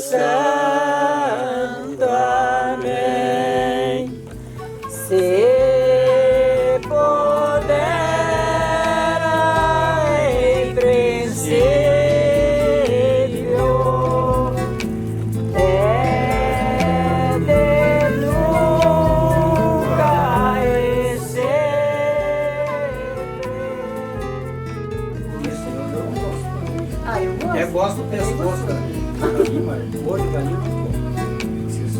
Santo, amém. Se podera em princípio, é de nunca e sempre. Eu gosto. Eu gosto do pescoço da galinha, olho de galinha muito bom. Se só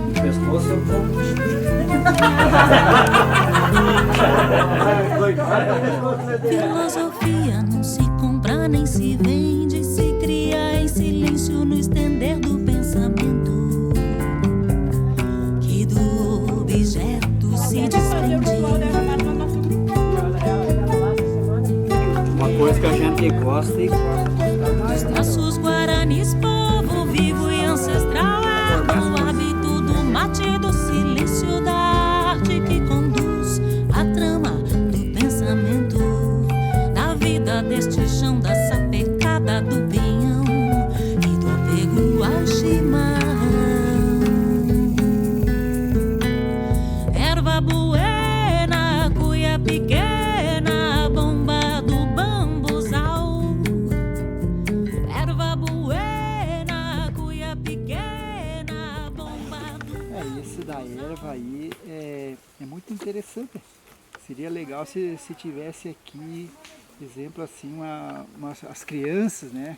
o pescoço eu como. Filosofia não se compra nem se vende, se cria em silêncio no estender do pensamento, que do objeto se desprende. Uma coisa que a gente gosta e Dos traços guaranis, povo vivo e ancestral, é o hábito do mate, do silêncio da arte que conduz a trama do pensamento, da vida deste chão, da sapecada do pinhão e do apego ao chimarrão. Erva buena, cuia pequena, bomba do bambuzal. Erva buena, cuia pequena, bomba do... Esse da erva aí é muito interessante. Seria legal se tivesse aqui, exemplo assim, as crianças, né?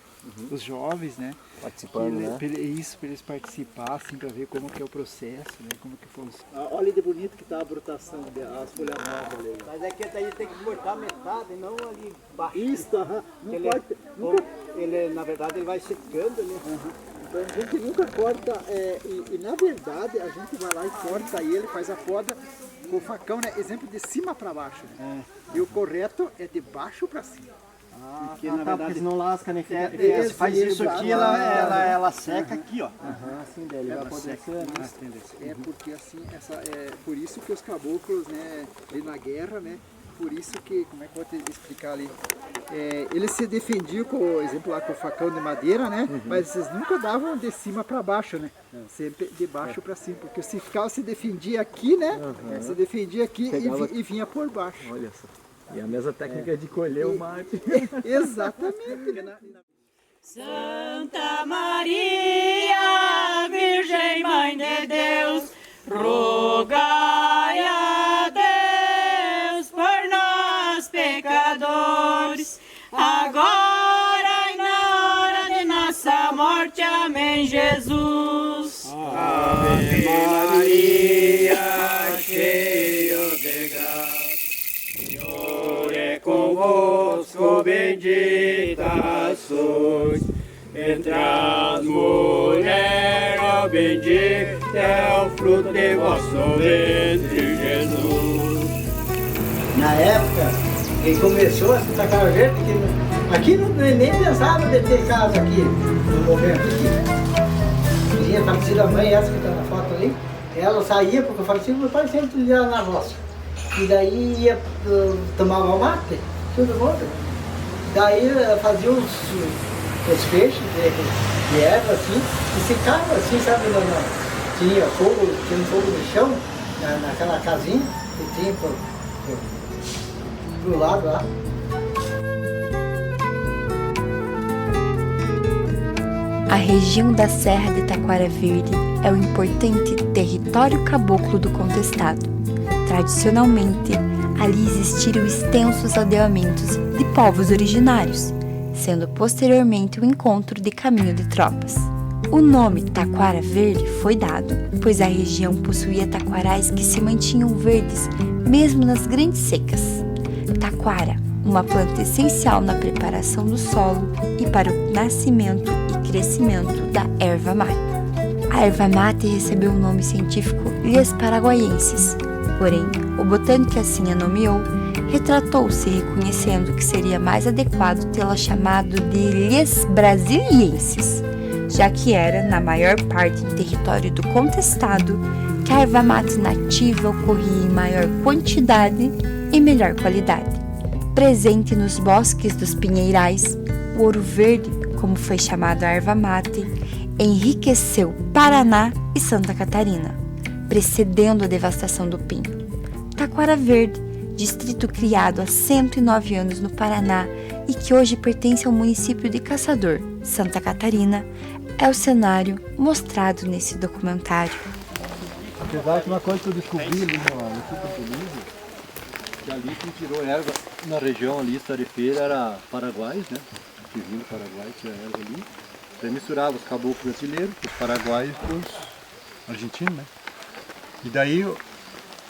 Os jovens, né? participando, né? Isso, para eles participassem, para ver como que é o processo, né? Como que funciona. Olha de bonito que tá a brotação, as folhas novas ali. Mas é que daí tem que cortar metade, não ali baixo. Isso, aham. Ele, ele, na verdade, ele vai secando, né? Então a gente nunca corta, e na verdade a gente vai lá e corta ele, faz a poda com o facão, né? Exemplo de cima para baixo, né? E o correto é de baixo para cima. Porque na verdade porque senão lasca, né? Você faz isso aqui, ela seca aqui, ó. Assim dele, vai apodrecendo. É porque assim, por isso que os caboclos, né, ali na guerra, né, por isso que, como é que eu vou te explicar ali? Eles se defendiam, por exemplo, lá com o facão de madeira, né, mas eles nunca davam de cima para baixo, né, sempre de baixo para cima, porque se ficava, se defendia aqui, né, se defendia aqui e vinha por baixo. Olha só. E a mesma técnica de colher o mate. Exatamente. Santa Maria, Virgem Mãe de Deus, rogai a Deus por nós pecadores, agora e na hora de nossa morte. Amém, Jesus. Ave Maria, cheia de graça, Senhor é convosco, bendita sois entre as mulheres, ó bendito é o fruto de vosso ventre, Jesus. Na época, quem começou essa casa verde, aqui nem pensava de ter casa aqui, no momento aqui. Tinha falecida a mãe, essa que está na foto ali, ela saía, porque eu falei assim, meu pai sempre ia na roça. E daí ia, tomava mate, tudo bom. Daí fazia os peixes de erva assim, e ficava assim, sabe, tinha um fogo no chão, naquela casinha, que tinha pro lado lá. A região da Serra de Taquara Verde é um importante território caboclo do Contestado. Tradicionalmente, ali existiram extensos aldeamentos de povos originários, sendo posteriormente o encontro de caminho de tropas. O nome Taquara Verde foi dado, pois a região possuía taquarais que se mantinham verdes mesmo nas grandes secas. Taquara, uma planta essencial na preparação do solo e para o nascimento e crescimento da erva mate. A erva mate recebeu o nome científico Lias paraguaiensis, porém, o botânico que assim a nomeou retratou-se reconhecendo que seria mais adequado tê-la chamado de Lias brasiliensis, já que era, na maior parte em território do Contestado, que a erva mate nativa ocorria em maior quantidade e melhor qualidade. Presente nos bosques dos pinheirais, o ouro verde como foi chamado a erva mate, enriqueceu Paraná e Santa Catarina, precedendo a devastação do pinho. Taquara Verde, distrito criado há 109 anos no Paraná e que hoje pertence ao município de Caçador, Santa Catarina, é o cenário mostrado nesse documentário. Apesar que uma coisa que eu descobri ali no Tucutulize, que ali quem tirou erva na região ali, Sarefeira, era paraguaios, né? Que vinha do Paraguai, tinha erva ali. Daí misturava os caboclos brasileiros, os paraguaios com os argentinos, né? E daí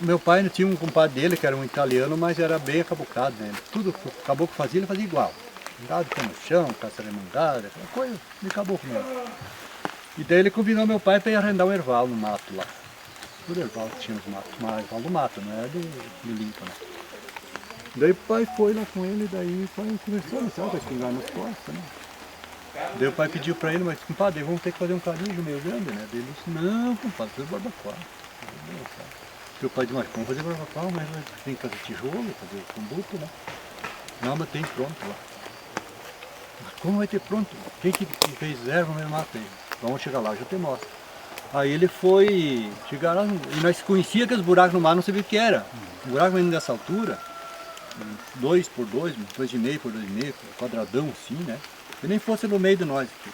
meu pai tinha um compadre dele, que era um italiano, mas era bem acabocado, né? Tudo que o caboclo fazia, ele fazia igual. Gado pé no chão, caçaremangada, aquela coisa de caboclo mesmo. E daí ele convidou meu pai para ir arrendar um erval no mato lá. Por erval que tinha os matos, mas erval do mato, não é do limpo, né? Daí o pai foi lá com ele, daí o pai conversou, sabe, com a espingarda nas costas, né? Daí o pai pediu para ele, mas compadre, vamos ter que fazer um carinho meio grande, né? Daí ele disse, não, compadre, faz barbacoa. Porque o pai disse, mas vamos fazer barbacoa, mas tem que fazer tijolo, fazer combuto, né? Não, mas tem pronto lá. Mas como vai ter pronto? Quem que fez erva no meu mato aí? Vamos chegar lá, eu já te mostro. Aí ele foi chegar lá e nós conhecíamos aqueles buracos no mar, não sabia o que era. Um buraco ainda dessa altura, 2 por 2, 2,5 por 2,5, quadradão assim, né? E nem fosse no meio de nós aqui.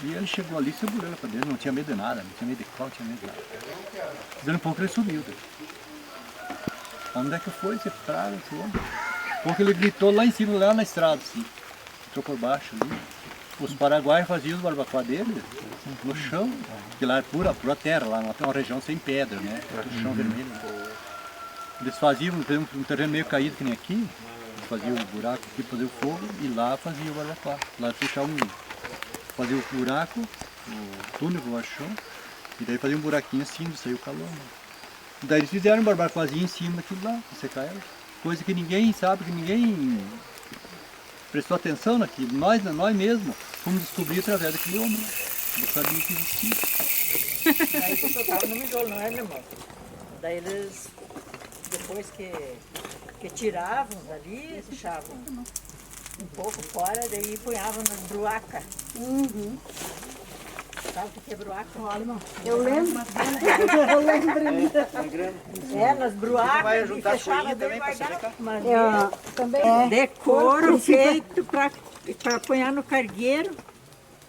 E ele chegou ali, se burando para dentro, não tinha medo de nada, não tinha medo de qual, não tinha medo de nada. Dando um pouco ele sumiu. Onde é que foi esse praga, esse homem? Porque ele gritou lá em cima, lá na estrada, assim. Entrou por baixo ali. Os paraguaios faziam os barbacoa deles no chão, que lá é pura terra, lá é uma região sem pedra, né? O chão vermelho. Eles faziam um terreno meio caído que nem aqui, eles faziam um buraco aqui para fazer o fogo e lá faziam o barbacoa. Lá fechavam fazia o buraco, o túnel, o chão, e daí fazia um buraquinho assim, onde saiu o calor. Né? Daí eles fizeram um barbacoazinho em cima daquilo lá, para secar ela. Coisa que ninguém sabe, que ninguém prestou atenção naquilo. Nós mesmos fomos descobrir através daquele homem. Né? Não sabia que existia. Aí você tocava no mijolo, não é, meu irmão? Daí eles, depois que tiravam dali, deixavam um pouco fora, daí punhavam nas bruacas. Sabe o que é bruaca? Eu lembro. Eu lembro. É, nas bruacas, e fechava daí guardava. Também. Decoro feito para apanhar no cargueiro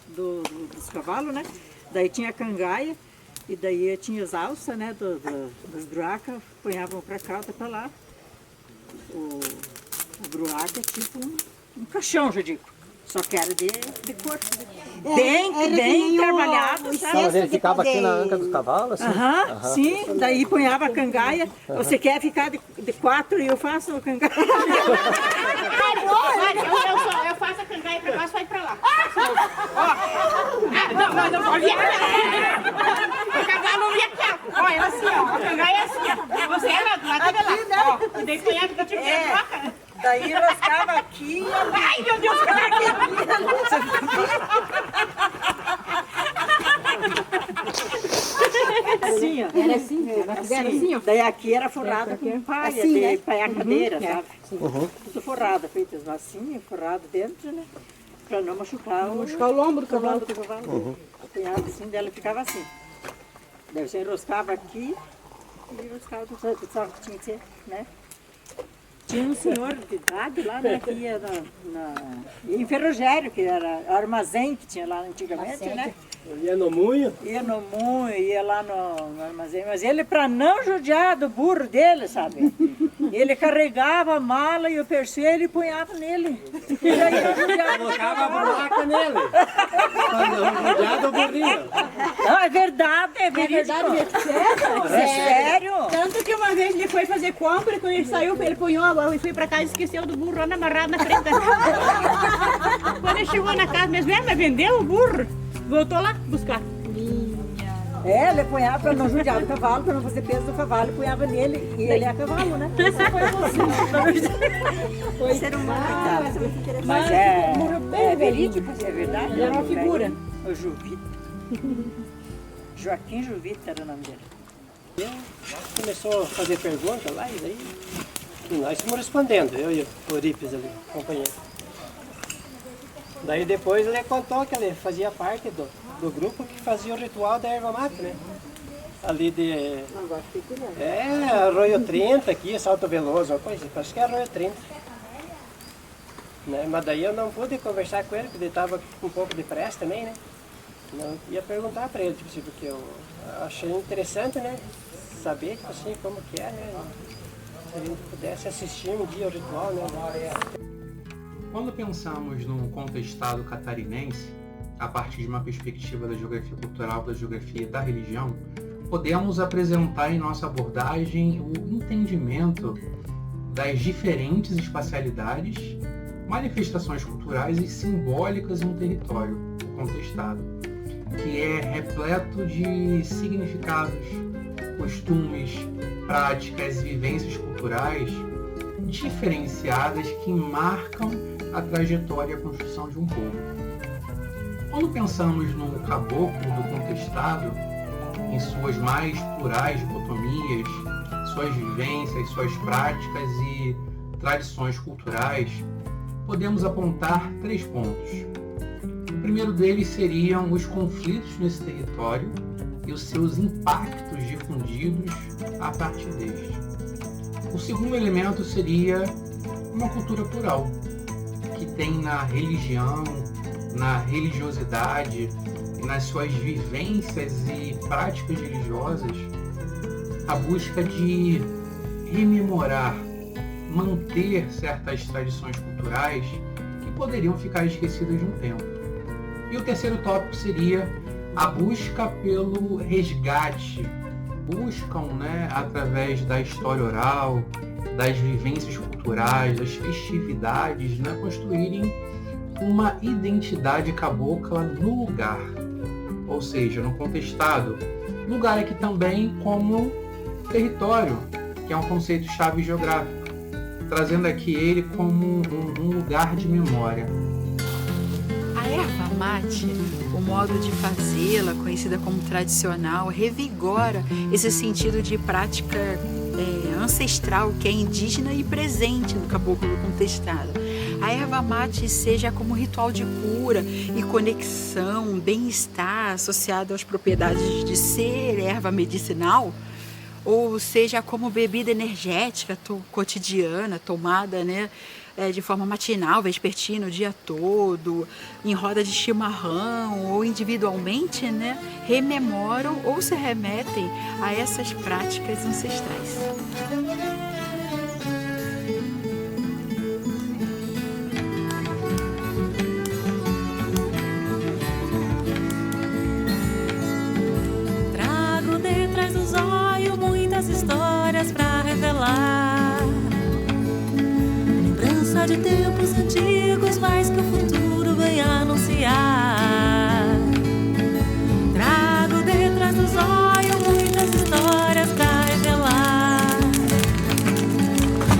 dos cavalos, né? Daí tinha cangaia, e daí tinha as alças, né, das bruacas, punhavam para cá, outra para lá. O bruaca é tipo um caixão, já digo. Só que era de couro. Bem trabalhado, sabe? Mas ele ficava aqui na anca dos cavalos? Assim? Sim. Daí punhava a cangaia. Você quer ficar de 4 e eu faço a cangaia? Eu faço a cangaia pra cá, sai pra lá. Não pode vir. O cavalo vem aqui, ó. Olha, assim, ó. A cangaia é assim, ó. Você é lá de lá. Ó. E daí punhava que eu tinha que troca. Daí rascava aqui e ali. Ai, meu Deus, assim, ó. Era assim? Era assim, ó? Daí aqui era forrada com palha, assim, de né? paiar cadeira, sabe? Tudo forrada, feitas massinhas, forrado dentro, né? Pra não machucar o lombo do cavalo. Punhava assim, dela ficava assim. Daí você enroscava aqui e enroscava do sabe que tinha que ser, né? Tinha um senhor de idade lá, né, que ia em Ferrogério, que era armazém que tinha lá antigamente, né? Ia no munho? Ia no munho, ia lá no armazém, mas ele, para não judiar do burro dele, sabe? Ele carregava a mala e o persuê ele punhava nele. E aí eu judiava. Colocava a buraca nele. Para não judiar do burrinho. Não, é verdade, é verdade. É sério? Tanto que uma vez ele foi fazer compra e quando ele saiu, ele punhou a mão e foi pra casa e esqueceu do burro amarrado na frente da casa. Quando ele chegou na casa mesmo, mas vendeu o burro, voltou lá buscar. É, ele punhava para não judiar do cavalo, para não fazer peso do cavalo, punhava nele e ele é cavalo, né? Isso foi ser humano. Mas é verídico, é verdade. Ele era uma figura. O Juvita. Joaquim Juvita era o nome dele. Começou a fazer pergunta lá e daí nós fomos respondendo, eu e o Eurípides ali, companheiro. Daí depois ele contou que ele fazia parte do grupo que fazia o ritual da erva mate, né? Ali de... Arroio 30 aqui, Salto Veloso, uma coisa, acho que é Arroio 30. Né? Mas daí eu não pude conversar com ele, porque ele estava com um pouco de pressa também, né? Não ia perguntar para ele, tipo assim, porque eu achei interessante, né? Saber, tipo assim, como que é, né? Se a gente pudesse assistir um dia o ritual, né? Quando pensamos no contestado catarinense, a partir de uma perspectiva da geografia cultural, da geografia e da religião, podemos apresentar em nossa abordagem o entendimento das diferentes espacialidades, manifestações culturais e simbólicas em um território, o contestado, que é repleto de significados, costumes, práticas e vivências culturais diferenciadas que marcam a trajetória e a construção de um povo. Quando pensamos no caboclo do contestado, em suas mais plurais dicotomias, suas vivências, suas práticas e tradições culturais, podemos apontar 3 pontos. O primeiro deles seriam os conflitos nesse território e os seus impactos difundidos a partir deste. O segundo elemento seria uma cultura plural, que tem na religião, na religiosidade e nas suas vivências e práticas religiosas a busca de rememorar, manter certas tradições culturais que poderiam ficar esquecidas de um tempo. E o terceiro tópico seria a busca pelo resgate. Buscam, através da história oral, das vivências culturais, das festividades, construírem uma identidade cabocla no lugar, ou seja, no contestado. Lugar aqui também como território, que é um conceito-chave geográfico, trazendo aqui ele como um lugar de memória. A erva mate, o modo de fazê-la, conhecida como tradicional, revigora esse sentido de prática ancestral que é indígena e presente no caboclo do contestado. A erva mate seja como ritual de cura e conexão, bem-estar associado às propriedades de ser erva medicinal, ou seja como bebida energética cotidiana, tomada de forma matinal, vespertina, o dia todo, em roda de chimarrão ou individualmente, rememoram ou se remetem a essas práticas ancestrais. Trago detrás dos olhos muitas histórias pra revelar, lembrança de tempos antigos, mas que o futuro vem anunciar. Trago detrás dos olhos muitas histórias pra revelar,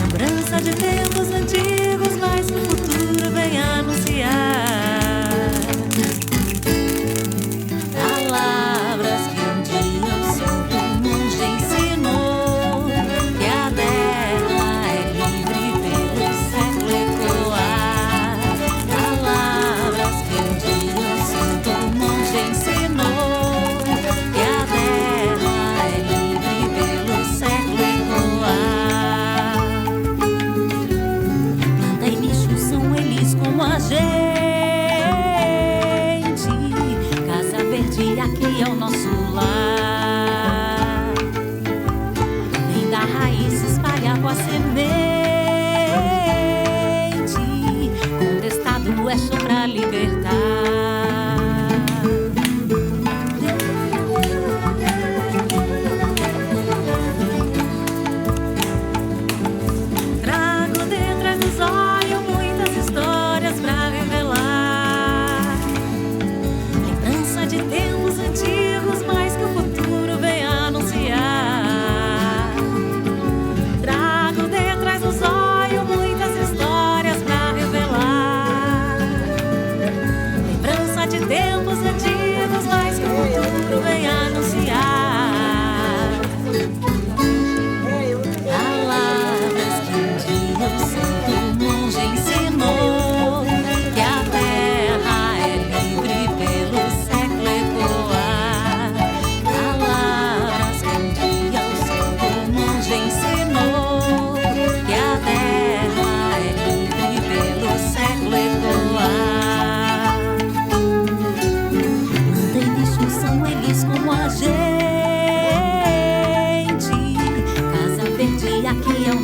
lembrança de tempos antigos, mas que o futuro vem anunciar. Palavras que um dia o Santo Monge ensinou, que a terra é livre pelo século ecoar. Palavras que um dia o Santo Monge ensinou, que a terra é livre pelo século ecoar. Planta e bicho são eles como a gente. Casa Verde aqui é o nosso lar. Vem da raiz se espalhar com a semente. Contestado é só pra libertar. Trago detrás dos olhos muitas histórias pra revelar, lembrança de tempos antigos, mas que o futuro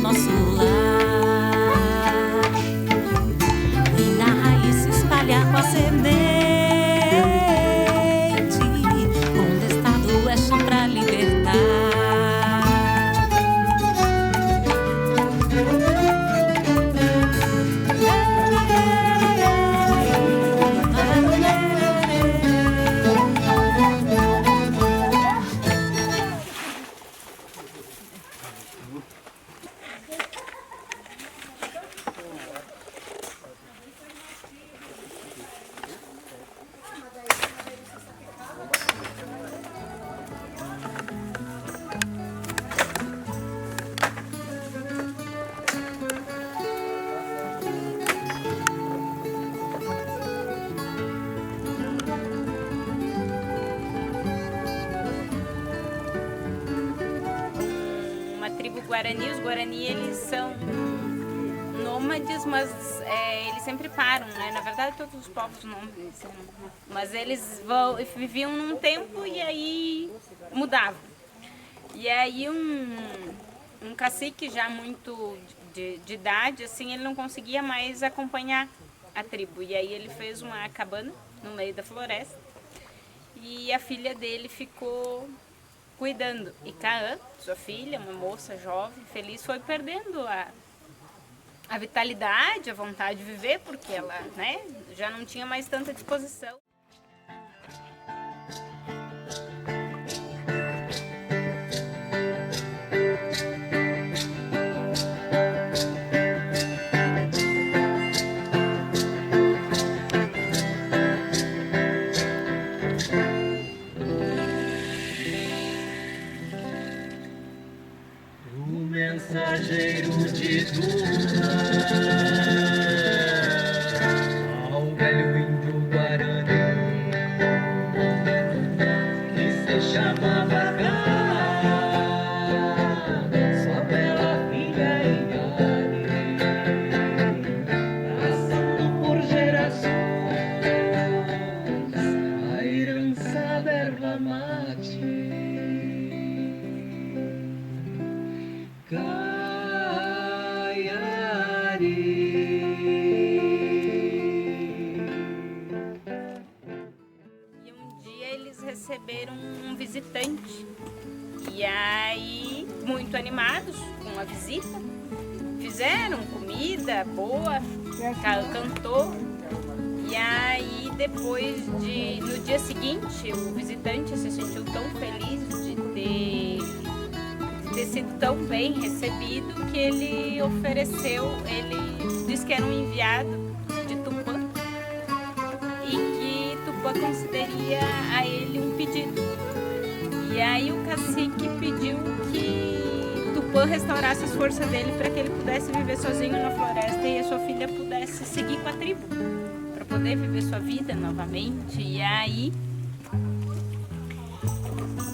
nosso lar. E na raiz se espalhar com a semente. Contestado é chão pra libertar. Os Guarani eles são nômades, mas eles sempre param, né? Na verdade todos os povos nômades, mas eles viviam num tempo e aí mudavam. E aí um cacique já muito de idade, assim, ele não conseguia mais acompanhar a tribo. E aí ele fez uma cabana no meio da floresta e a filha dele ficou cuidando. E Caã, sua filha, uma moça jovem, feliz, foi perdendo a vitalidade, a vontade de viver, porque ela, né, já não tinha mais tanta disposição. Mensageiro de Tupã, ao velho índio Guarani, que se chamava Cá, só pela filha Ingari, passando por gerações a herança da erva mate. Receberam um visitante e aí, muito animados com a visita, fizeram comida boa, cantou. E aí depois no dia seguinte, o visitante se sentiu tão feliz de ter sido tão bem recebido que ele ele disse que era um enviado de Tupã e que Tupã concederia a ele um pedido. E aí o cacique pediu que Tupã restaurasse as forças dele para que ele pudesse viver sozinho na floresta e a sua filha pudesse seguir com a tribo, para poder viver sua vida novamente. E aí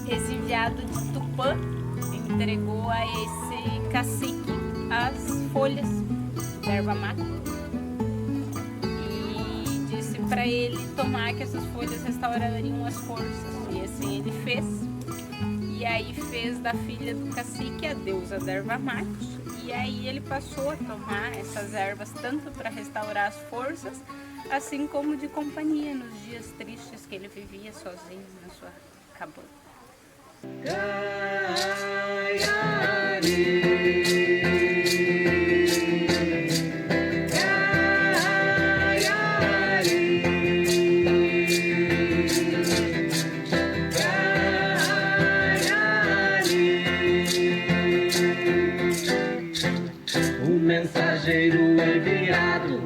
esse enviado de Tupã entregou a esse cacique as folhas da erva mate e disse para ele tomar, que essas folhas restaurariam as forças. E assim ele fez. E aí fez da filha do cacique a deusa da erva mate. E aí ele passou a tomar essas ervas tanto para restaurar as forças, assim como de companhia nos dias tristes que ele vivia sozinho na sua cabana. O mensageiro enviado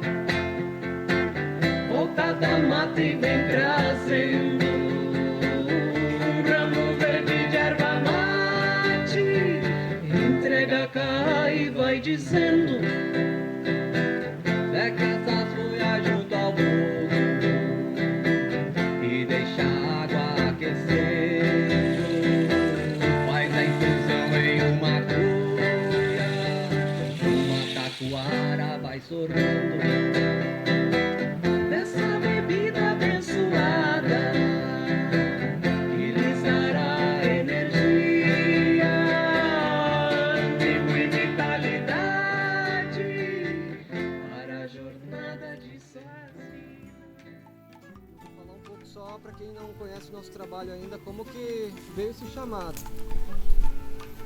volta da mata e vem trazendo um ramo verde de erva mate. Entrega cá e vai dizendo: pega essas folhas junto ao fogo e deixa a água aquecer. Faz a infusão em uma taquara, vai sorrindo dessa bebida abençoada que lhes dará energia, ânimo e vitalidade. nosso trabalho ainda como que veio esse chamado.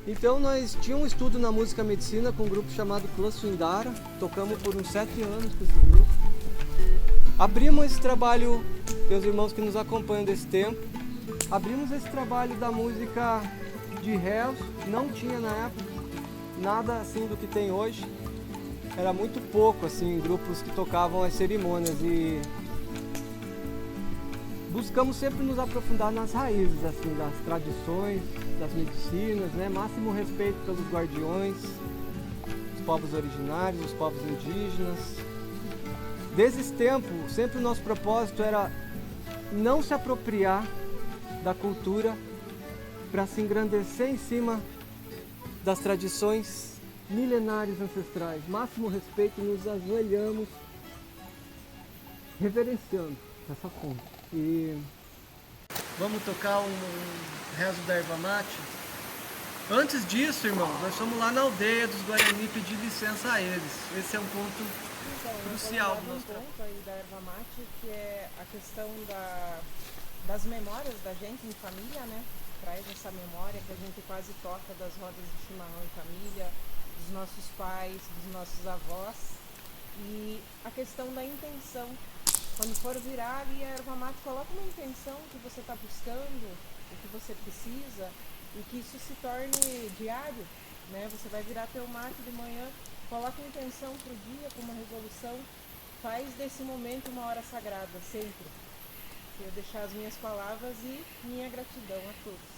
Então nós tínhamos um estudo na música medicina com um grupo chamado Clã Swindara, tocamos por uns 7 anos com esse grupo. Abrimos esse trabalho, tem os irmãos que nos acompanham desse tempo, abrimos esse trabalho da música de réus, não tinha na época nada assim do que tem hoje, era muito pouco assim, grupos que tocavam as cerimônias e buscamos sempre nos aprofundar nas raízes assim, das tradições, das medicinas, né? Máximo respeito pelos guardiões, os povos originários, os povos indígenas. Desde esse tempo, sempre o nosso propósito era não se apropriar da cultura para se engrandecer em cima das tradições milenares ancestrais. Máximo respeito, nos ajoelhamos, reverenciando essa fonte. E vamos tocar um rezo da erva mate. Antes disso, irmãos, nós fomos lá na aldeia dos Guarani pedir licença a eles. Esse é um ponto crucial do nosso trabalho. Aí da erva mate, que é a questão das memórias da gente em família, né? Traz essa memória que a gente quase toca das rodas de chimarrão em família, dos nossos pais, dos nossos avós. E a questão da intenção. Quando for virar ali a erva mate, coloca uma intenção que você está buscando, o que você precisa, e que isso se torne diário, né? Você vai virar teu mate de manhã, coloca uma intenção para o dia, com uma resolução, faz desse momento uma hora sagrada, sempre. Eu deixar as minhas palavras e minha gratidão a todos.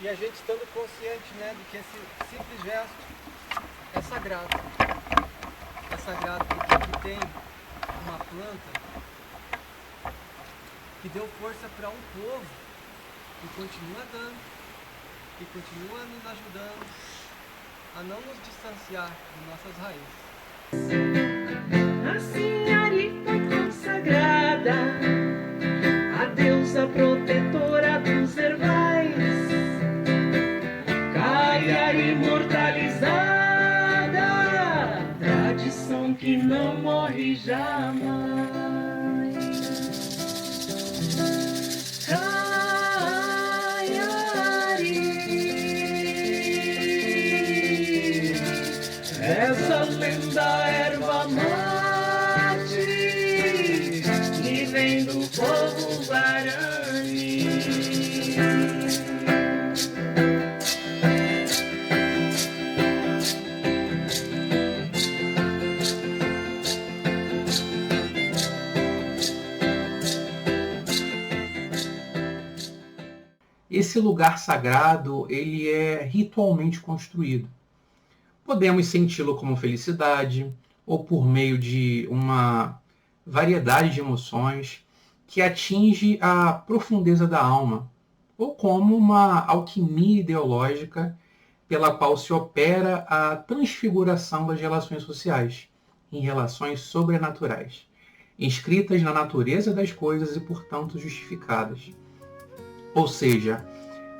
E a gente estando consciente, né, de que esse simples gesto é sagrado. É sagrado porque aqui tem uma planta que deu força para um povo que continua dando, que continua nos ajudando a não nos distanciar de nossas raízes. A Sinhari foi consagrada, a deusa protetora dos herbais, caia imortalizada, tradição que não morre jamais. Essa lenda erva mate que vem do povo Guarani. Esse lugar sagrado, ele é ritualmente construído. Podemos senti-lo como felicidade ou por meio de uma variedade de emoções que atinge a profundeza da alma, ou como uma alquimia ideológica pela qual se opera a transfiguração das relações sociais em relações sobrenaturais, inscritas na natureza das coisas e, portanto, justificadas. Ou seja,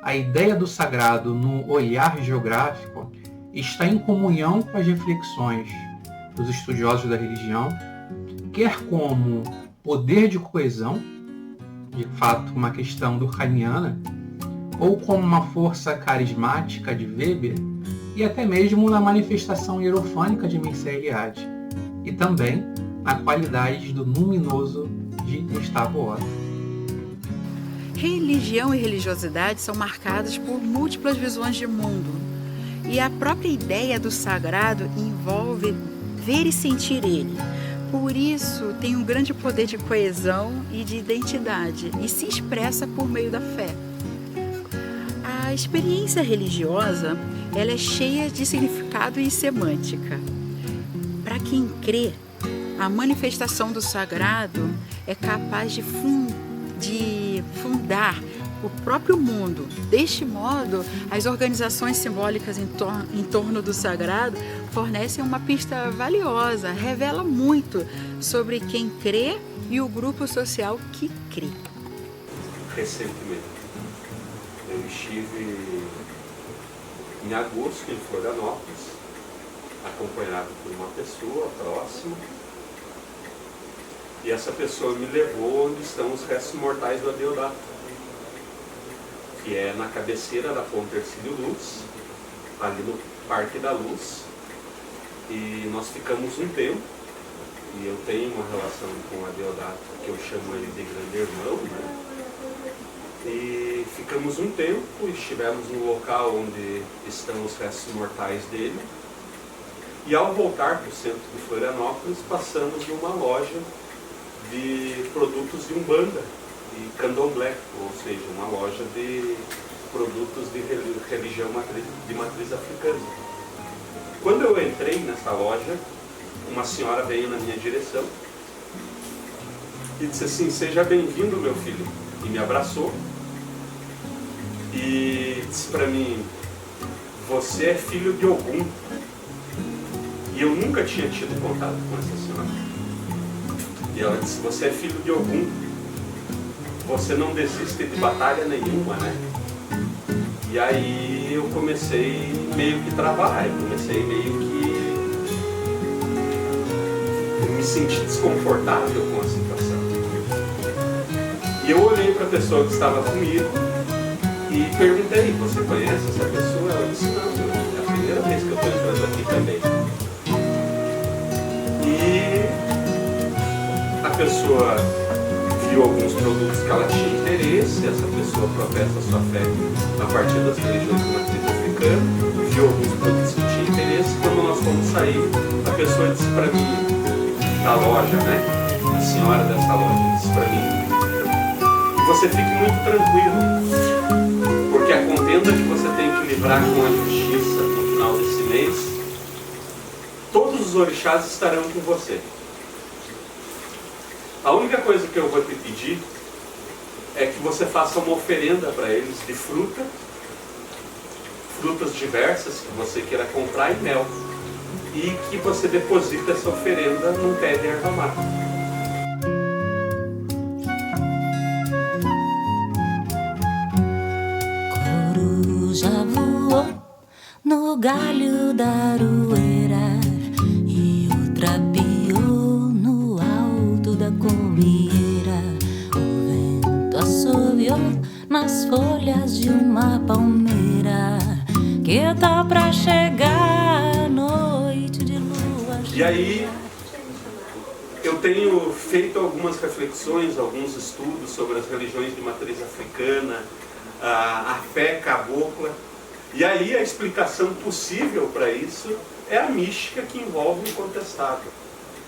a ideia do sagrado no olhar geográfico está em comunhão com as reflexões dos estudiosos da religião, quer como poder de coesão, de fato uma questão durkheimiana, ou como uma força carismática de Weber, e até mesmo na manifestação hierofânica de Mircea Eliade, e também na qualidade do luminoso de Gustavo Otto. Religião e religiosidade são marcadas por múltiplas visões de mundo. E a própria ideia do sagrado envolve ver e sentir ele. Por isso, tem um grande poder de coesão e de identidade e se expressa por meio da fé. A experiência religiosa, ela é cheia de significado e semântica. Para quem crê, a manifestação do sagrado é capaz de fundar o próprio mundo. Deste modo, as organizações simbólicas em torno do sagrado fornecem uma pista valiosa, revela muito sobre quem crê e o grupo social que crê. Recentemente, eu estive em agosto em E essa pessoa me levou onde estão os restos mortais do Adeodato, que é na cabeceira da Ponte Hercílio Luz, ali no Parque da Luz. E nós ficamos um tempo, e eu tenho uma relação com o Adeodato, que eu chamo ele de grande irmão, né? E ficamos um tempo, estivemos no local onde estão os restos mortais dele. E ao voltar para o centro de Florianópolis, passamos numa loja de produtos de Umbanda e Candomblé, ou seja, uma loja de produtos de religião de matriz africana. Quando eu entrei nessa loja, uma senhora veio na minha direção e disse assim: seja bem-vindo, meu filho. E me abraçou e disse para mim: você é filho de Ogum. E eu nunca tinha tido contato com essa senhora. E ela disse: você é filho de Ogum, você não desiste de batalha nenhuma, né? E aí eu comecei meio que travar, eu comecei meio que me sentir desconfortável com a situação. E eu olhei para a pessoa que estava comigo e perguntei: você conhece essa pessoa? Ela disse: não, é a primeira vez que eu estou entrando aqui também. E a pessoa viu alguns produtos que ela tinha interesse, essa pessoa professa a sua fé a partir das religiões de matriz africana, viu alguns produtos que tinha interesse. Quando nós fomos sair, a pessoa disse para mim, da loja, né? A senhora dessa loja disse para mim: você fique muito tranquilo, porque a contenda que você tem que livrar com a justiça no final desse mês, todos os orixás estarão com você. A única coisa que eu vou te pedir é que você faça uma oferenda para eles de frutas diversas que você queira comprar e mel, e que você deposita essa oferenda num pé de erva mate. Coruja voou no galho da aroeira e outra piou no alto da comieira. O vento assobiou nas folhas de uma palmeira que tá pra chegar a noite de lua cheia. E aí eu tenho feito algumas reflexões, alguns estudos sobre as religiões de matriz africana, a fé cabocla. E aí a explicação possível para isso é a mística que envolve o contestado.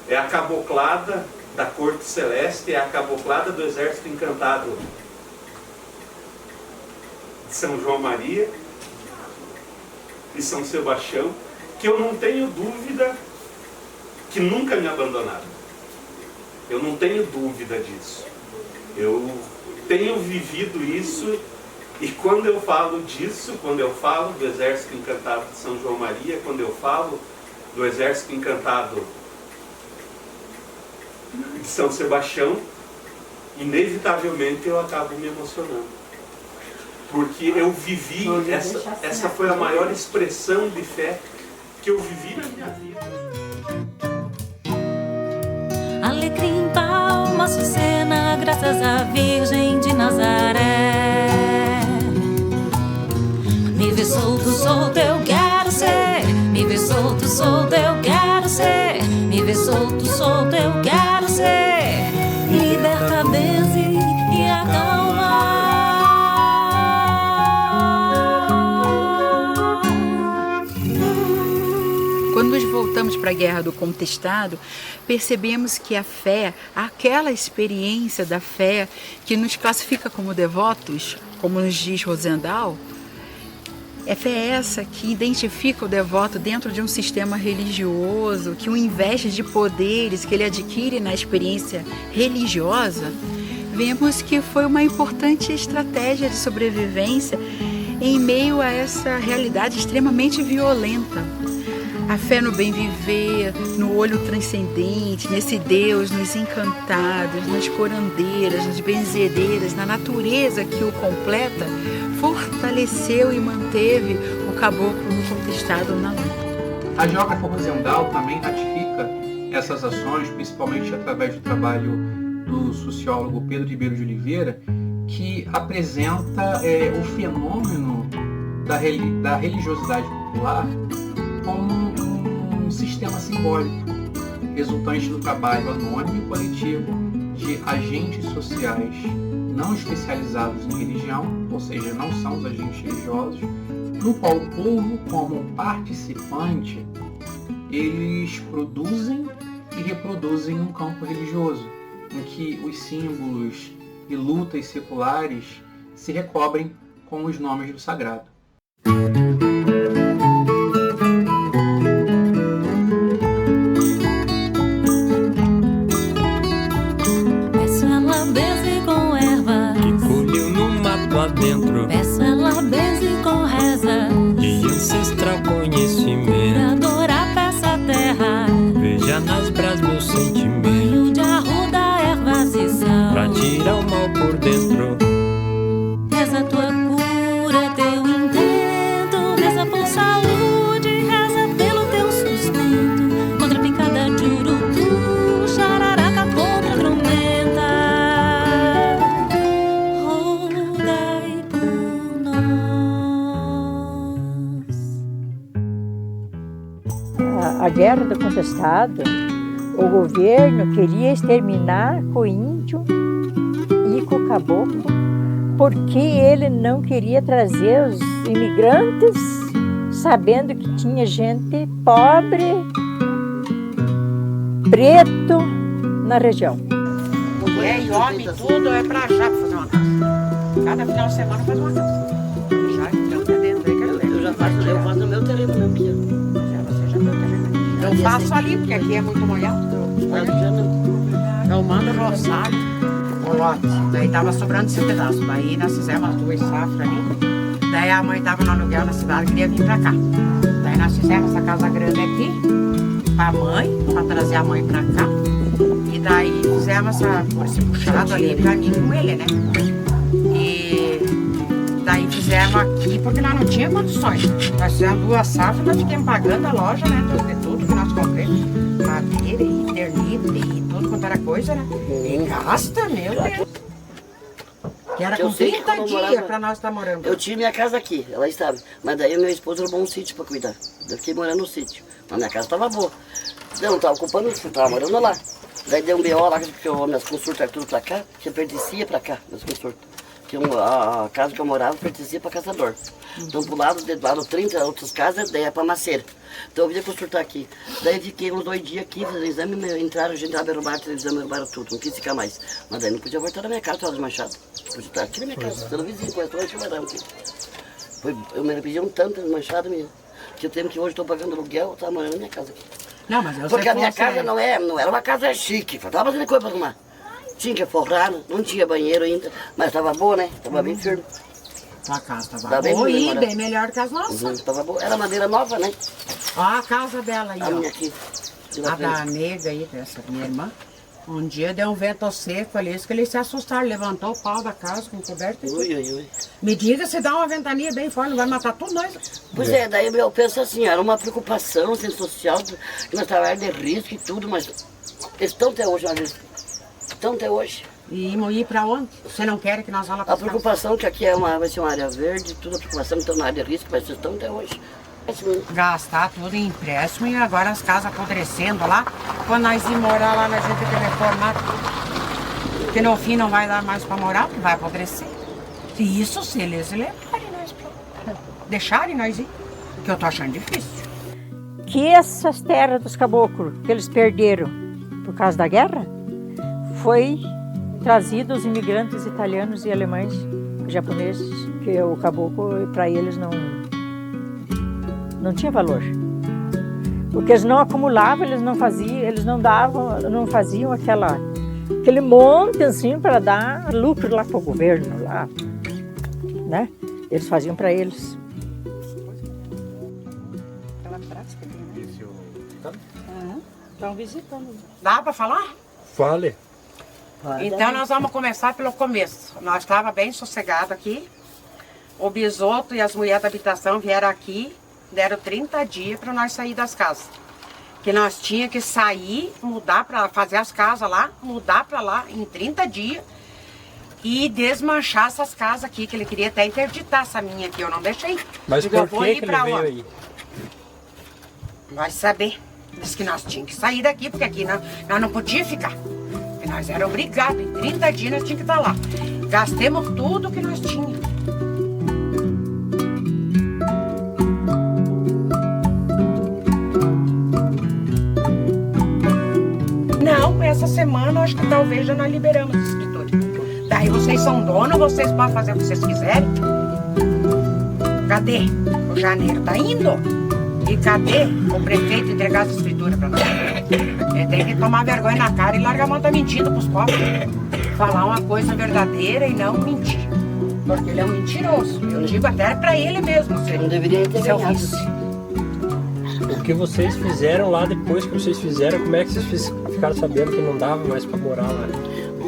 É a caboclada da corte celeste, é a caboclada do exército encantado de São João Maria e São Sebastião, que eu não tenho dúvida que nunca me abandonaram. Eu não tenho dúvida disso. Eu tenho vivido isso. E quando eu falo disso, quando eu falo do Exército Encantado de São João Maria, quando eu falo do Exército Encantado de São Sebastião, inevitavelmente eu acabo me emocionando. Porque eu vivi, essa foi a maior expressão de fé que eu vivi na minha vida. Alecrim, palma, açucena, graças à Virgem de Nazaré. Me vê solto, solto, eu quero ser. Me vê solto, solto, eu quero ser. Me vê solto, solto, eu quero ser. Liberta, benze e acalma. Quando nos voltamos para a Guerra do Contestado, percebemos que a fé, aquela experiência da fé que nos classifica como devotos, como nos diz Rosendal, é fé essa que identifica o devoto dentro de um sistema religioso, que o investe de poderes que ele adquire na experiência religiosa. Vemos que foi uma importante estratégia de sobrevivência em meio a essa realidade extremamente violenta. A fé no bem viver, no olho transcendente, nesse Deus, nos encantados, nas curandeiras, nas benzedeiras, na natureza que o completa, fortaleceu e manteve o caboclo no contestado na luta. A geógrafa Rosendal também ratifica essas ações, principalmente através do trabalho do sociólogo Pedro Ribeiro de Oliveira, que apresenta o fenômeno da religiosidade popular como um sistema simbólico, resultante do trabalho anônimo e coletivo de agentes sociais não especializados em religião, ou seja, não são os agentes religiosos, no qual o povo, como participante, eles produzem e reproduzem um campo religioso, em que os símbolos e lutas seculares se recobrem com os nomes do sagrado. Peço ela benze com erva que colheu no mato adentro, peço ela benze com reza de ancestral conhecimento. pra adorar peça terra, Veja nas brás meu sentimento, banho de arruda, ervas e sal, pra tirar o mal por dentro. reza tua cura, teu intento, reza por saúde, reza pelo teu sustento, contra a picada de urutu, chararaca contra a tormenta, rogai por nós. A guerra do contestado, o governo queria exterminar com o índio e com o caboclo, porque ele não queria trazer os imigrantes, sabendo que tinha gente pobre, preto na região. Mulher e homem, tudo é pra achar pra fazer uma casa. Cada final de semana faz uma casa. Já então tá dentro aí que eu faço no meu terreno mesmo, Pia. Você já tem o terreno. Eu faço ali, porque aqui é muito molhado. Eu mando roçado, o lote. Daí tava sobrando esse pedaço. Daí nós fizemos as 2 safras ali. Daí a mãe tava no aluguel na cidade, queria vir pra cá. Daí nós fizemos essa casa grande aqui, pra mãe, pra trazer a mãe pra cá. E daí fizemos esse puxado ali pra mim com ele, né? E daí fizemos aqui, porque nós não tínhamos condições. Nós fizemos 2 safras, nós ficamos pagando a loja, né? De tudo que nós compramos. Madeira e ternite e tudo quanto era coisa, né? E gasta, meu Deus. Que era com 30 dias pra nós estar morando. Eu tinha minha casa aqui, ela estava. Mas daí meu esposo roubou um sítio pra cuidar. Eu fiquei morando no sítio. Mas minha casa estava boa. Eu não estava ocupando, eu estava morando lá. Daí deu um BO lá, que minhas consultas tudo pra cá, que pertencia pra cá, minhas consultas. Que a casa que eu morava pertencia pra caçador. Então pro lado 30 outras casas, daí é pra maceira. Então eu vinha consultar aqui. Daí fiquei uns 2 dias aqui, fazendo exame, entraram, a gente roubaram a televisão, roubaram tudo, não quis ficar mais. Mas daí não podia voltar na minha casa, estava desmanchado. Podia estar aqui na minha casa, pelo vizinho, com essa chuvarão aqui. Eu me pediam tanto desmanchado mesmo, que eu tenho que hoje estou pagando aluguel, eu estava morando na minha casa aqui. Não, mas eu porque a minha casa não era uma casa chique, faltava fazendo coisa para arrumar. Tinha que forrar, não tinha banheiro ainda, mas estava boa, né? Estava bem firme. A casa estava boa e bem melhor que as nossas. Tava boa. Era madeira nova, né? Ó a casa dela aí, a ó. Minha aqui. A da nega aí, dessa minha irmã. Um dia deu um vento seco ali, isso que eles se assustaram, levantou o pau da casa com coberta e tudo. Me diga se dá uma ventania bem forte, não vai matar tudo nós. Pois é, daí eu penso assim, era uma preocupação assim, social, que nós estávamos de risco e tudo, mas eles estão até hoje na risco. Estão até hoje. E ir pra onde? Você não quer que nós vamos lá pra A preocupação que aqui vai ser uma área verde, tudo a preocupação que estão na área de risco, mas vocês estão até hoje. Gastar tudo em empréstimo e agora as casas apodrecendo lá. Quando nós ir morar lá, nós vamos ter que reformar. Porque no fim não vai dar mais pra morar, vai apodrecer. E isso se eles levarem nós pra... deixarem nós ir, que eu tô achando difícil. Que essas terras dos caboclos que eles perderam por causa da guerra, foi trazido os imigrantes italianos e alemães, japoneses, que o caboclo para eles não tinha valor. Porque eles não acumulavam, eles não faziam, eles não davam, não faziam aquele monte assim para dar lucro lá para o governo lá, né? Eles faziam para eles. Estão visitando. Dá para falar? Fale. Então nós vamos começar pelo começo. Nós estávamos bem sossegados aqui. O Bisoto e as mulheres da habitação vieram aqui, deram 30 dias para nós sair das casas. que nós tínhamos que sair, mudar para fazer as casas lá, mudar para lá em 30 dias e desmanchar essas casas aqui, que ele queria até interditar essa minha aqui, eu não deixei. Mas Digo, por que ele veio aí? Vai saber. Diz que nós tínhamos que sair daqui, porque aqui nós não podíamos ficar. Porque nós éramos obrigados, em 30 dias nós tínhamos que estar lá. Gastemos tudo que nós tínhamos. Não, essa semana acho que talvez já nós liberamos a escritura. Daí vocês são donos, vocês podem fazer o que vocês quiserem. Cadê? O janeiro tá indo. E cadê o prefeito entregar as escrituras para nós? Ele tem que tomar vergonha na cara e largar a mão da mentira pros pobres. Falar uma coisa verdadeira e não mentir. Porque ele é um mentiroso. Eu digo até para ele mesmo. Não deveria ter ganhado. O que vocês fizeram lá depois que vocês fizeram, como é que vocês ficaram sabendo que não dava mais para morar lá?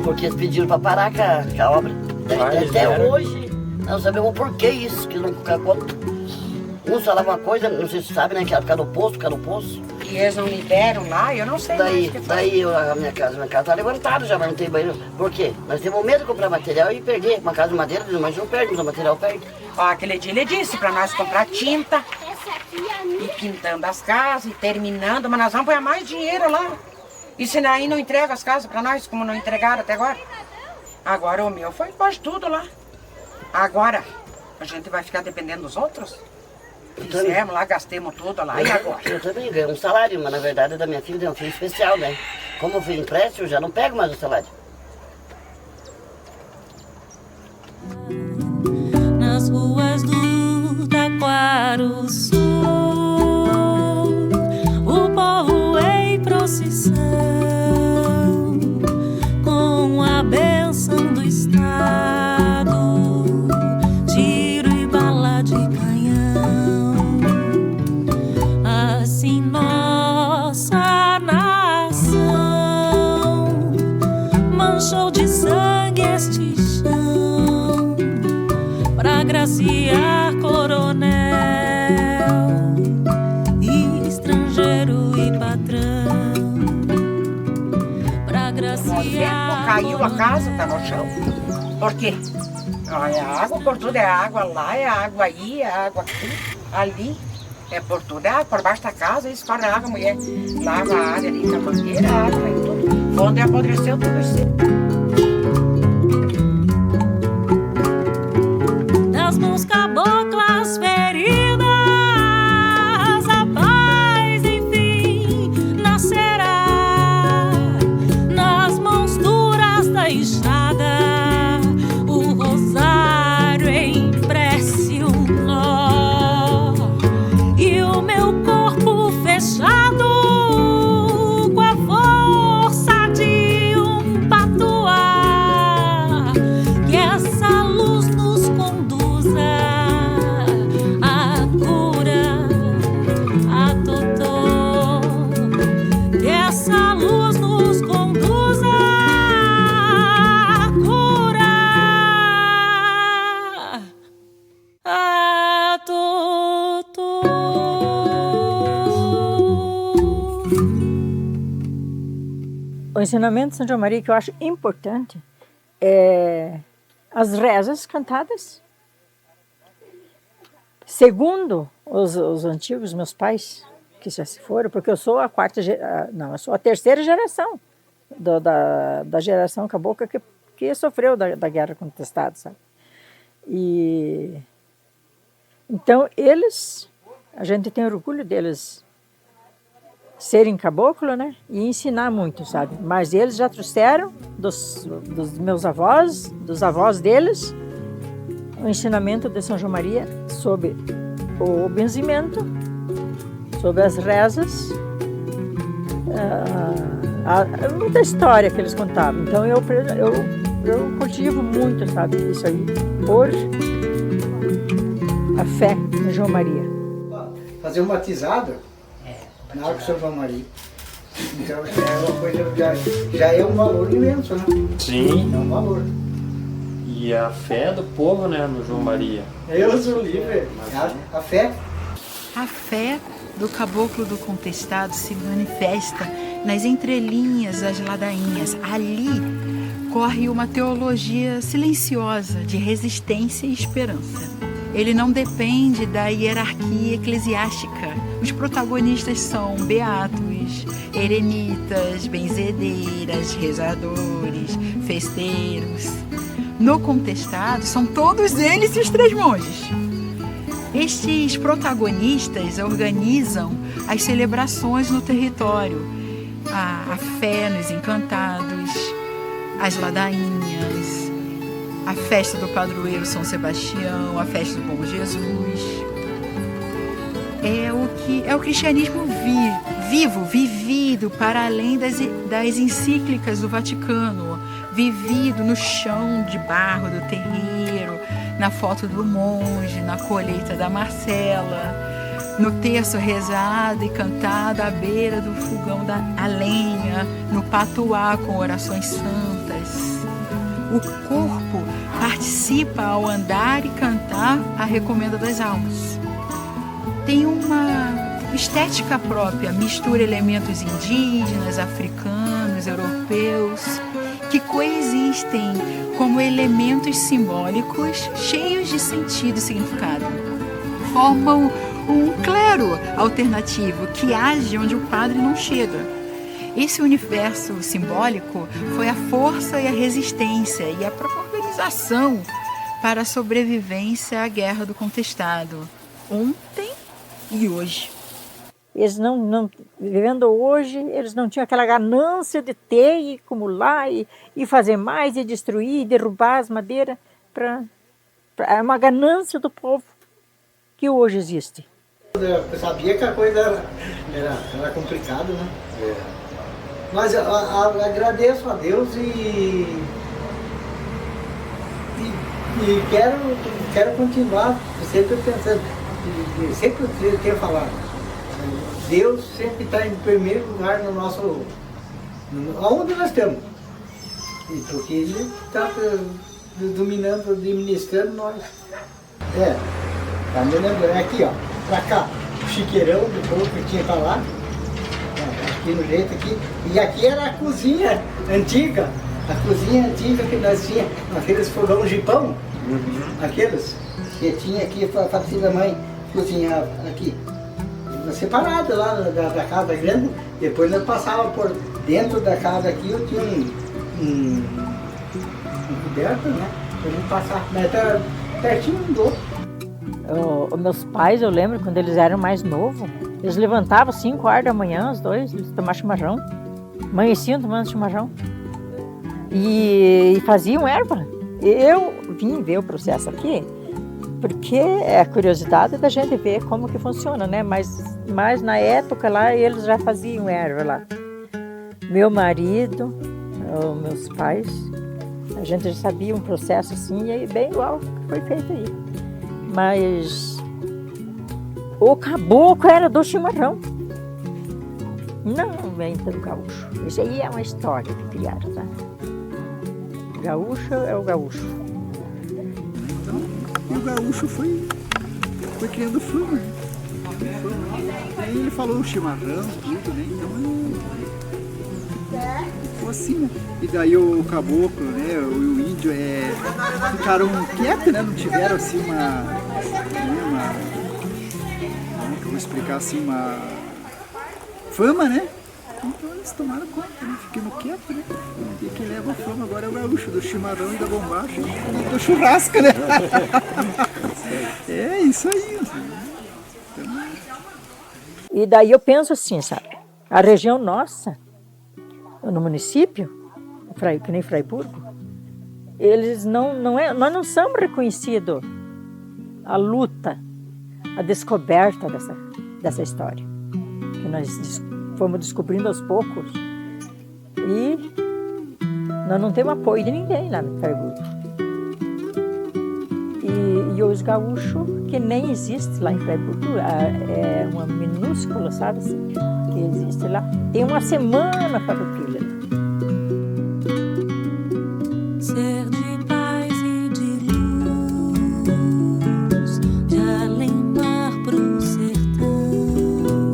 Porque eles pediram para parar com a obra. Até hoje, nós sabemos por que isso, que não conta. Uns falavam uma coisa, não sei se você sabe, né? Que era por causa do poço, E eles não liberam lá, eu não sei mais o que daí a minha casa tá levantada já, mas não tem banheiro. Por quê? Nós temos medo de comprar material e perder. Uma casa de madeira, mas não perde, mas o material perde. Ó, aquele dia ele disse para nós comprar tinta e pintando as casas e terminando, mas nós vamos pôr mais dinheiro lá. E se aí não entrega as casas para nós, como não entregaram até agora? Agora o meu foi quase tudo lá. Agora, a gente vai ficar dependendo dos outros? Fizemos lá, gastemos tudo lá, e agora? Eu também ganho um salário, mas na verdade da minha filha é um filho especial, né? Como eu fui empréstimo, eu já não pego mais o salário. Nas ruas do Taquaruçu, o povo em procissão, com a bênção do Estado, tiro e bala de canhão. Assim nossa nação manchou de sangue este chão pra agraciar coronel, estrangeiro e patrão. Pra agraciar caiu a casa, tá no chão. Por quê? É água por tudo, é água lá, é água aí, é água aqui, ali. É por tudo, é água por baixo da casa, escorre a água, a mulher lava a área ali com a mangueira, a água e tudo. Quando apodreceu tudo isso. das mãos caboclas feridas, a paz enfim nascerá. Nas mãos duras da enxada, o rosário em prece um nó, e o meu corpo fechado com a força de um patuá, que essa luz nos conduza à cura, a Totó, que essa luz nos conduza à cura, a Totó. O ensinamento de São João Maria que eu acho importante é as rezas cantadas. Segundo os antigos meus pais, que já se foram, porque eu sou eu sou a terceira geração da geração cabocla que sofreu da guerra contestada, sabe? E então a gente tem orgulho deles serem caboclo, né? E ensinar muito, sabe? Mas eles já trouxeram dos meus avós, dos avós deles, o ensinamento de São João Maria sobre o benzimento, sobre as rezas, muita história que eles contavam. Então eu cultivo muito, sabe? Isso aí, por a fé em João Maria. Fazer um batizado na água de São João Maria. Então já é uma coisa, já é um valor imenso, né? Sim. É um valor. E a fé do povo, né, no João Maria. Eu sou livre. A fé. A fé do caboclo do contestado se manifesta nas entrelinhas das ladainhas. Ali corre uma teologia silenciosa de resistência e esperança. Ele não depende da hierarquia eclesiástica. Os protagonistas são beatos, eremitas, benzedeiras, rezadores, festeiros. No contestado, são todos eles e os três monges. Estes protagonistas organizam as celebrações no território, a fé nos encantados, as ladainhas, a festa do padroeiro São Sebastião, a festa do Bom Jesus. É o cristianismo vivo, vivido para além das encíclicas do Vaticano, vivido no chão de barro do terreiro, na foto do monge, na colheita da Marcela, no terço rezado e cantado à beira do fogão a lenha, no patuá com orações santas. O corpo participa ao andar e cantar a recomenda das almas. Tem uma estética própria, mistura elementos indígenas, africanos, europeus, que coexistem como elementos simbólicos cheios de sentido e significado. Formam um clero alternativo que age onde o padre não chega. Esse universo simbólico foi a força e a resistência e a própria organização para a sobrevivência à Guerra do Contestado, ontem e hoje. Eles não vivendo hoje, eles não tinham aquela ganância de ter e acumular e fazer mais e destruir e derrubar as madeiras. É uma ganância do povo que hoje existe. Eu sabia que a coisa era complicada, né? Mas eu agradeço a Deus e quero continuar sempre pensando, sempre eu tenho falado. Deus sempre está em primeiro lugar no nosso... Onde nós estamos. Porque Ele está dominando, administrando nós. Tá me lembrando. É aqui, ó. Pra cá, o chiqueirão do povo que tinha pra lá. Aqui no jeito aqui. E aqui era a cozinha antiga. A cozinha antiga que nós tínhamos. Aqueles fogão de pão. Aqueles que tinha aqui para a mãe cozinhar aqui. Separado lá da casa grande, depois nós passávamos por dentro da casa aqui, eu tinha um coberto, né? Pra gente passar, mas tá pertinho um do outro. Meus pais, eu lembro, quando eles eram mais novos, eles levantavam 5 horas da manhã, os dois, eles tomavam chimarrão, amanheciam tomando chimarrão e faziam erva. Eu vim ver o processo aqui, porque é a curiosidade da gente ver como que funciona, né? Mas na época lá, eles já faziam erva lá. Meu marido, meus pais, a gente já sabia um processo assim, e bem igual que foi feito aí. Mas o caboclo era do chimarrão. Não vem do gaúcho. Isso aí é uma história que criaram, tá? Gaúcho é o gaúcho. E o gaúcho foi criando fama. Aí ele falou o chimarrão, tudo, né? Então ficou assim, né? E daí o caboclo, né? O índio ficaram quietos, né? Não tiveram assim como é que eu vou explicar assim, uma fama, né? Então eles tomaram conta, né? Ficando quietos, né? E quem leva a fama agora é o gaúcho, do chimarrão e da bombacha e do churrasco, né? É isso aí. E daí eu penso assim, sabe? A região nossa, no município, que nem Fraiburgo, eles nós não somos reconhecidos a luta, a descoberta dessa história. Que nós fomos descobrindo aos poucos e nós não temos apoio de ninguém lá no Fraiburgo. E os gaúchos, que nem existe lá em Fraiburgo, é uma minúscula, sabe assim, que existe lá. Tem uma semana farroupilha. Ser de paz e de luz, de além mar pro sertão.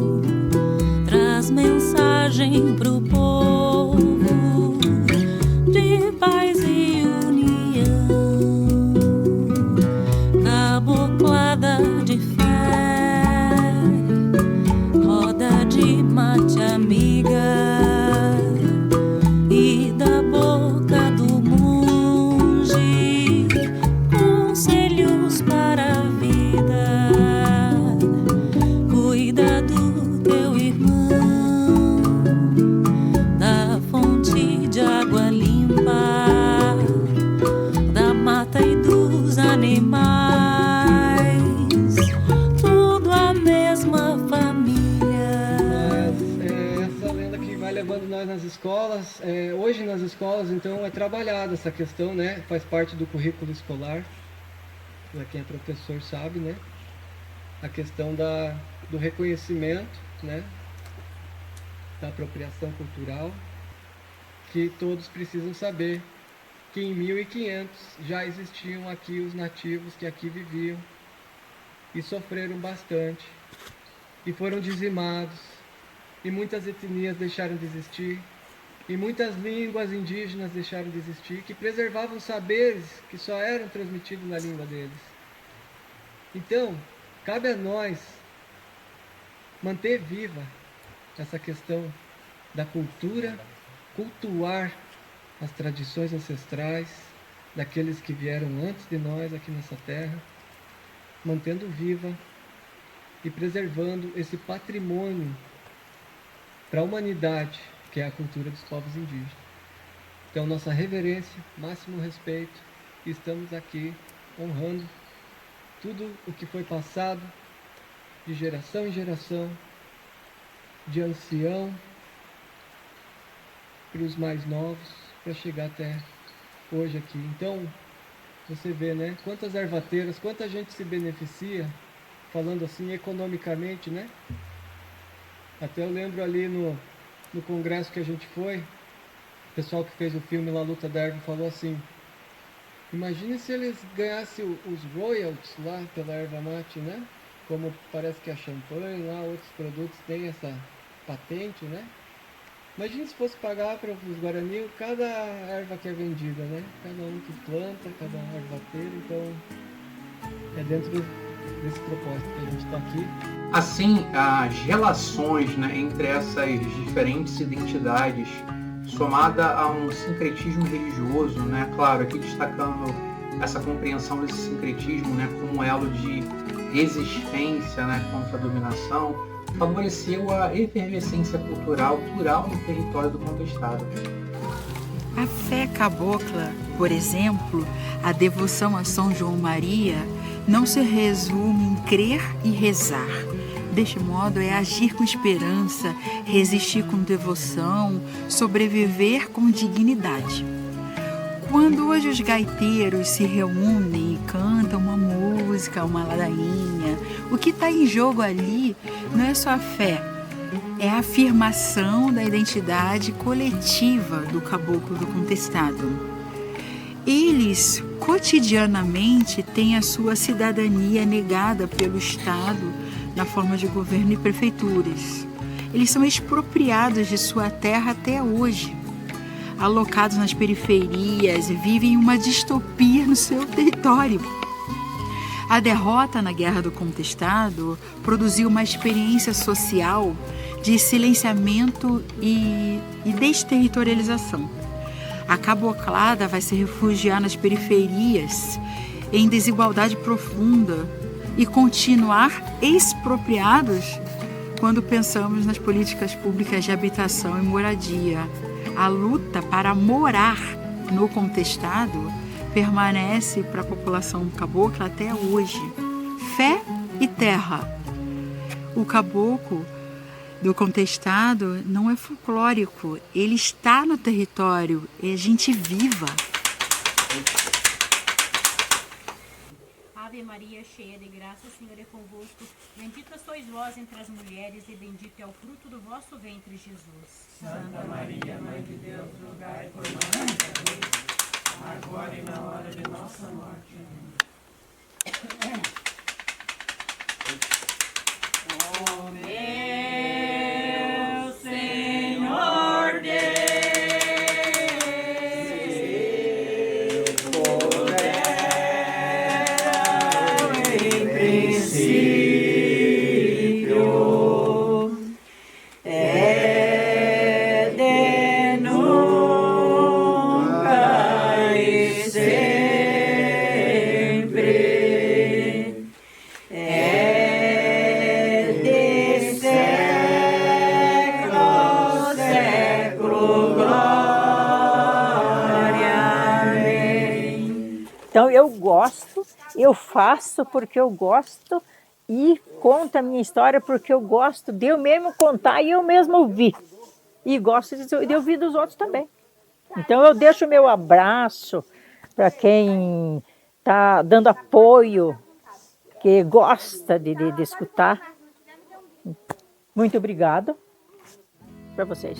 escolas, hoje nas escolas, então, é trabalhada essa questão, né? Faz parte do currículo escolar, para quem é professor sabe, né? A questão do reconhecimento, né? Da apropriação cultural, que todos precisam saber que em 1500 já existiam aqui os nativos que aqui viviam e sofreram bastante e foram dizimados, e muitas etnias deixaram de existir, e muitas línguas indígenas deixaram de existir, que preservavam saberes que só eram transmitidos na língua deles. Então, cabe a nós manter viva essa questão da cultura, cultuar as tradições ancestrais daqueles que vieram antes de nós aqui nessa terra, mantendo viva e preservando esse patrimônio para a humanidade, que é a cultura dos povos indígenas. Então, nossa reverência, máximo respeito, e estamos aqui honrando tudo o que foi passado de geração em geração, de ancião para os mais novos, para chegar até hoje aqui. Então, você vê, né, quantas ervateiras, quanta gente se beneficia, falando assim economicamente, né? Até eu lembro ali no congresso que a gente foi, o pessoal que fez o filme La Luta da Erva falou assim: imagine se eles ganhassem os royalties lá pela erva mate, né? Como parece que a champanhe lá, outros produtos têm essa patente, né? Imagine se fosse pagar para os Guarani cada erva que é vendida, né? Cada um que planta, cada ervateiro, então é dentro desse propósito que a gente está aqui. Assim, as relações, né, entre essas diferentes identidades, somada a um sincretismo religioso, né, claro, aqui destacando essa compreensão desse sincretismo, né, como um elo de resistência, né, contra a dominação, favoreceu a efervescência cultural plural no território do contestado. A fé cabocla, por exemplo, a devoção a São João Maria, não se resume em crer e rezar. Deste modo, é agir com esperança, resistir com devoção, sobreviver com dignidade. Quando hoje os gaiteiros se reúnem e cantam uma música, uma ladainha, o que está em jogo ali não é só a fé, é a afirmação da identidade coletiva do caboclo do contestado. Eles, cotidianamente, têm a sua cidadania negada pelo Estado na forma de governo e prefeituras. Eles são expropriados de sua terra até hoje. Alocados nas periferias, vivem uma distopia no seu território. A derrota na Guerra do Contestado produziu uma experiência social de silenciamento e desterritorialização. A caboclada vai se refugiar nas periferias, em desigualdade profunda, e continuar expropriados quando pensamos nas políticas públicas de habitação e moradia. A luta para morar no contestado permanece para a população cabocla até hoje. Fé e terra. O caboclo do contestado não é folclórico, ele está no território, é gente viva. Ave Maria, cheia de graça, o Senhor é convosco. Bendita sois vós entre as mulheres, e bendito é o fruto do vosso ventre, Jesus. Santa Maria, Mãe de Deus, rogai por nós, pecadores, agora e na hora de nossa morte. Amém. Oh, meu Senhor Deus, em princípio, é de nunca e sempre, é de século, século, glória, amém. Então eu gosto, eu faço porque eu gosto e conto a minha história porque eu gosto de eu mesmo contar e eu mesmo ouvir. e gosto de ouvir dos outros também. Então eu deixo o meu abraço para quem está dando apoio, que gosta de escutar. Muito obrigado para vocês.